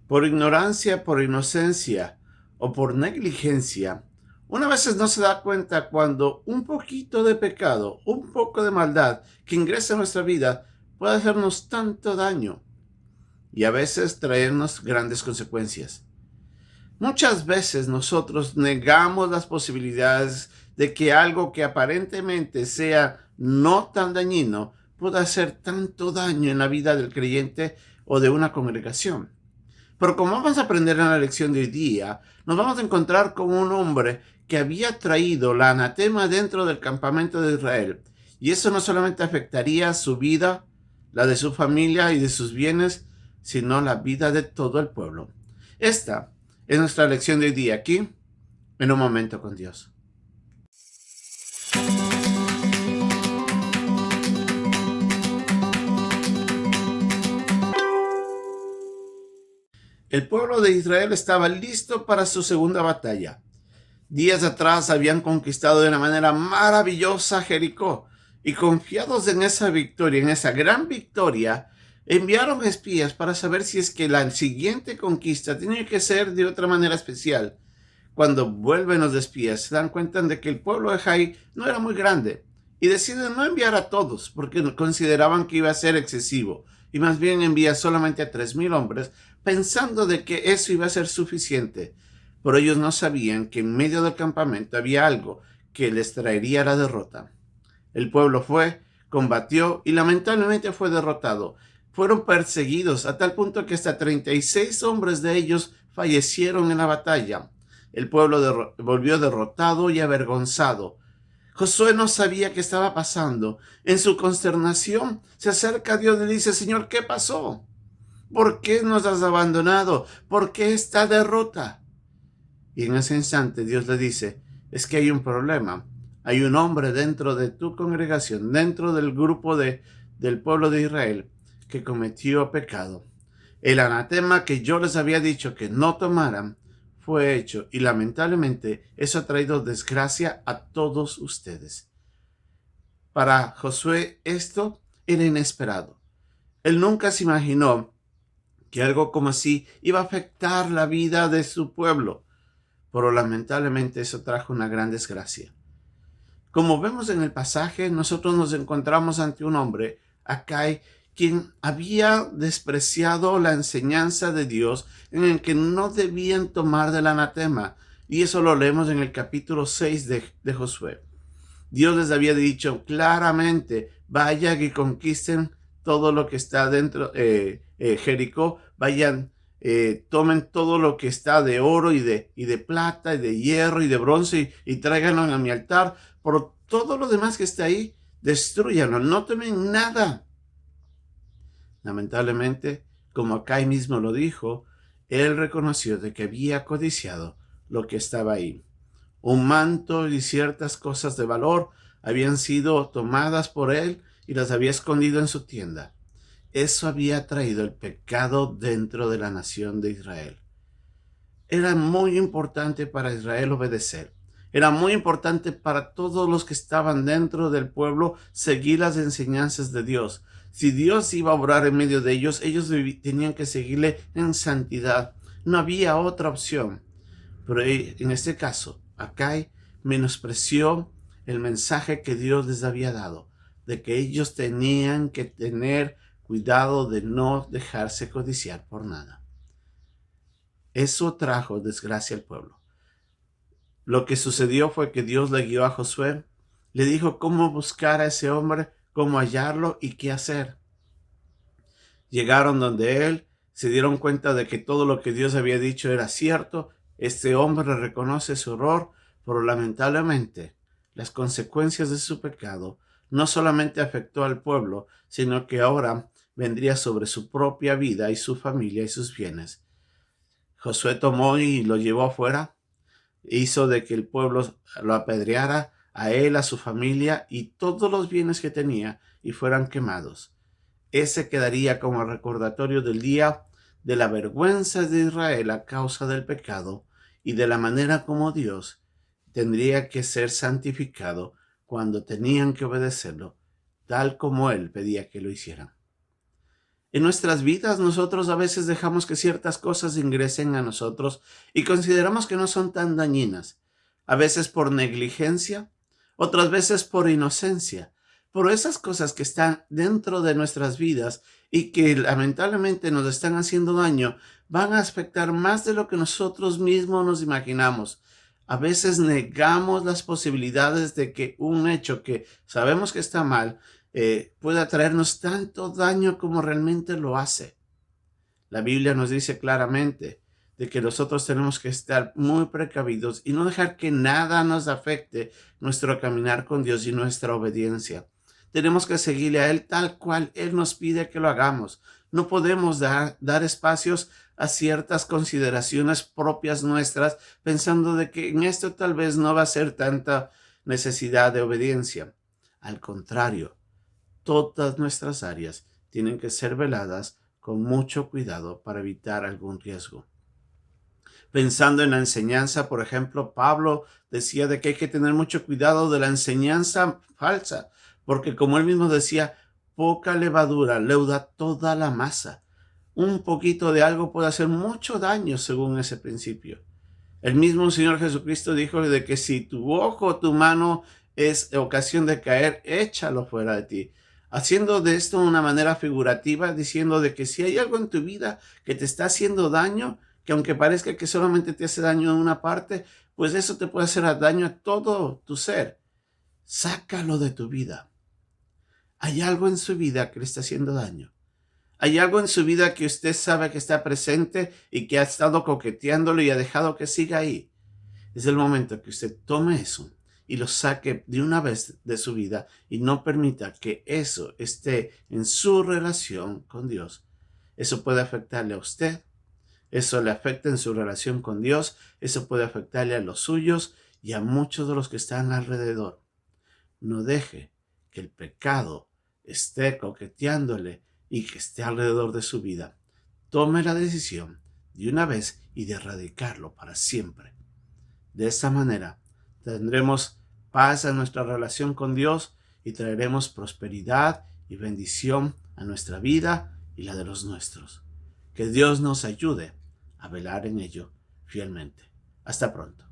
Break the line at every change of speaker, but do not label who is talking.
Por ignorancia, por inocencia o por negligencia, una veces no se da cuenta cuando un poquito de pecado, un poco de maldad que ingresa en nuestra vida puede hacernos tanto daño y a veces traernos grandes consecuencias. Muchas veces nosotros negamos las posibilidades de que algo que aparentemente sea no tan dañino pueda hacer tanto daño en la vida del creyente o de una congregación. Pero como vamos a aprender en la lección de hoy día, nos vamos a encontrar con un hombre que había traído la anatema dentro del campamento de Israel. Y eso no solamente afectaría su vida, la de su familia y de sus bienes, sino la vida de todo el pueblo. Esta es nuestra lección de hoy día aquí, en un momento con Dios. El pueblo de Israel estaba listo para su segunda batalla. Días atrás habían conquistado de una manera maravillosa Jericó y confiados en esa victoria, en esa gran victoria, enviaron espías para saber si es que la siguiente conquista tenía que ser de otra manera especial. Cuando vuelven los espías, se dan cuenta de que el pueblo de Jai no era muy grande y deciden no enviar a todos porque consideraban que iba a ser excesivo y más bien envía solamente a 3,000 hombres pensando de que eso iba a ser suficiente. Pero ellos no sabían que en medio del campamento había algo que les traería la derrota. El pueblo fue, combatió y lamentablemente fue derrotado. Fueron perseguidos a tal punto que hasta 36 hombres de ellos fallecieron en la batalla. El pueblo volvió derrotado y avergonzado. Josué no sabía qué estaba pasando. En su consternación se acerca a Dios y le dice: Señor, ¿qué pasó? ¿Por qué nos has abandonado? ¿Por qué esta derrota? Y en ese instante Dios le dice: es que hay un problema. Hay un hombre dentro de tu congregación, dentro del grupo del pueblo de Israel, que cometió pecado. El anatema que yo les había dicho que no tomaran fue hecho y lamentablemente eso ha traído desgracia a todos ustedes. Para Josué esto era inesperado. Él nunca se imaginó que algo como así iba a afectar la vida de su pueblo, pero lamentablemente eso trajo una gran desgracia. Como vemos en el pasaje, nosotros nos encontramos ante un hombre, Acai, quien había despreciado la enseñanza de Dios en el que no debían tomar del anatema. Y eso lo leemos en el capítulo 6 de Josué. Dios les había dicho claramente: vayan y conquisten todo lo que está dentro Jericó, vayan, tomen todo lo que está de oro y de plata y de hierro y de bronce y tráiganlo a mi altar. Por todo lo demás que está ahí, destruyanlo, no tomen nada. Lamentablemente, como Acai mismo lo dijo, él reconoció de que había codiciado lo que estaba ahí. Un manto y ciertas cosas de valor habían sido tomadas por él y las había escondido en su tienda. Eso había traído el pecado dentro de la nación de Israel. Era muy importante para Israel obedecer. Era muy importante para todos los que estaban dentro del pueblo seguir las enseñanzas de Dios. Si Dios iba a obrar en medio de ellos, ellos tenían que seguirle en santidad. No había otra opción. Pero en este caso, Acai menospreció el mensaje que Dios les había dado, de que ellos tenían que tener cuidado de no dejarse codiciar por nada. Eso trajo desgracia al pueblo. Lo que sucedió fue que Dios le guió a Josué, le dijo cómo buscar a ese hombre, cómo hallarlo y qué hacer. Llegaron donde él, se dieron cuenta de que todo lo que Dios había dicho era cierto. Este hombre reconoce su error, pero lamentablemente las consecuencias de su pecado no solamente afectó al pueblo, sino que ahora vendría sobre su propia vida y su familia y sus bienes. Josué tomó y lo llevó afuera, hizo de que el pueblo lo apedreara a él, a su familia y todos los bienes que tenía, y fueran quemados. Ese quedaría como recordatorio del día de la vergüenza de Israel a causa del pecado y de la manera como Dios tendría que ser santificado cuando tenían que obedecerlo, tal como Él pedía que lo hicieran. En nuestras vidas nosotros a veces dejamos que ciertas cosas ingresen a nosotros y consideramos que no son tan dañinas, a veces por negligencia, otras veces por inocencia. Pero esas cosas que están dentro de nuestras vidas y que lamentablemente nos están haciendo daño, van a afectar más de lo que nosotros mismos nos imaginamos. A veces negamos las posibilidades de que un hecho que sabemos que está mal pueda traernos tanto daño como realmente lo hace. La Biblia nos dice claramente de que nosotros tenemos que estar muy precavidos y no dejar que nada nos afecte nuestro caminar con Dios y nuestra obediencia. Tenemos que seguirle a Él tal cual Él nos pide que lo hagamos. No podemos dar espacios a ciertas consideraciones propias nuestras, pensando de que en esto tal vez no va a ser tanta necesidad de obediencia. Al contrario, todas nuestras áreas tienen que ser veladas con mucho cuidado para evitar algún riesgo. Pensando en la enseñanza, por ejemplo, Pablo decía de que hay que tener mucho cuidado de la enseñanza falsa, porque como él mismo decía, poca levadura leuda toda la masa. Un poquito de algo puede hacer mucho daño según ese principio. El mismo Señor Jesucristo dijo de que si tu ojo o tu mano es ocasión de caer, échalo fuera de ti. Haciendo de esto una manera figurativa, diciendo de que si hay algo en tu vida que te está haciendo daño, que aunque parezca que solamente te hace daño en una parte, pues eso te puede hacer daño a todo tu ser. Sácalo de tu vida. Hay algo en su vida que le está haciendo daño. Hay algo en su vida que usted sabe que está presente y que ha estado coqueteándolo y ha dejado que siga ahí. Es el momento que usted tome eso y lo saque de una vez de su vida y no permita que eso esté en su relación con Dios. Eso puede afectarle a usted. Eso le afecta en su relación con Dios. Eso puede afectarle a los suyos y a muchos de los que están alrededor. No deje que el pecado esté coqueteándole y que esté alrededor de su vida. Tome la decisión de una vez y de erradicarlo para siempre. De esta manera tendremos paz en nuestra relación con Dios y traeremos prosperidad y bendición a nuestra vida y la de los nuestros. Que Dios nos ayude a velar en ello fielmente. Hasta pronto.